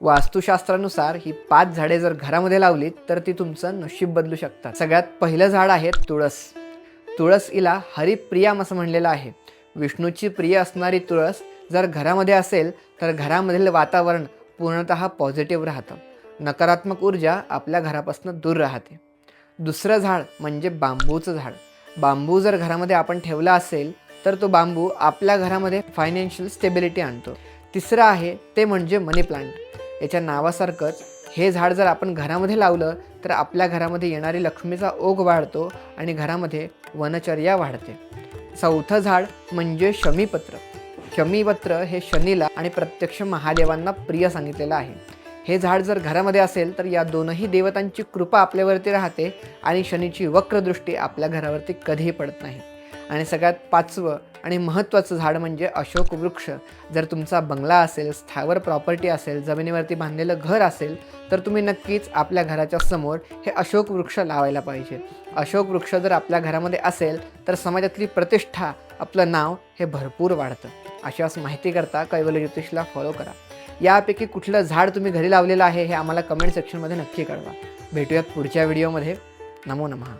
वास्तुशास्त्रानुसार ही 5 झाडे जर घरामध्ये लावलीत तर ती तुमचं नशीब बदलू शकतात। सगळ्यात पहिलं झाड आहे तुळस। तुळस हिला हरिप्रियाम असं म्हणलेलं आहे। विष्णूची प्रिय असणारी तुळस जर घरामध्ये असेल तर घरामधील वातावरण पूर्णतः पॉझिटिव्ह राहतं, नकारात्मक ऊर्जा आपल्या घरापासून दूर राहते। दुसरं झाड म्हणजे बांबूचं झाड। बांबू जर घरामध्ये आपण ठेवला असेल तर तो बांबू आपल्या घरामध्ये फायनान्शियल स्टेबिलिटी आणतो। तिसरं आहे ते म्हणजे मनी प्लांट। याच्या नावासारखंच हे झाड जर आपण घरामध्ये लावलं तर आपल्या घरामध्ये येणारी लक्ष्मीचा ओघ वाढतो आणि घरामध्ये वनचर्या वाढते। चौथं झाड म्हणजे शमीपत्र। शमीपत्र हे शनीला आणि प्रत्यक्ष महादेवांना प्रिय सांगितलेलं आहे। हे झाड जर घरामध्ये असेल तर या दोनही देवतांची कृपा आपल्यावरती राहते आणि शनीची वक्रदृष्टी आपल्या घरावरती कधीही पडत नाही। आणि सगळ्यात पाचवं आणि महत्त्वाचं झाड म्हणजे अशोक वृक्ष। जर तुमचा बंगला असेल, स्थावर प्रॉपर्टी असेल, जमिनीवरती बांधलेलं घर असेल तर तुम्ही नक्कीच आपल्या घराच्या समोर हे अशोक वृक्ष लावायला पाहिजे। अशोक वृक्ष जर आपल्या घरामध्ये असेल तर समाजातली प्रतिष्ठा, आपलं नाव हे भरपूर वाढतं। अशाच माहिती करता कैवल्य ज्योतिषला फॉलो करा। यापैकी कुठलं झाड तुम्ही घरी लावलेलं आहे हे आम्हाला कमेंट सेक्शनमध्ये नक्की कळवा। भेटूयात पुढच्या व्हिडिओमध्ये। नमो नमः।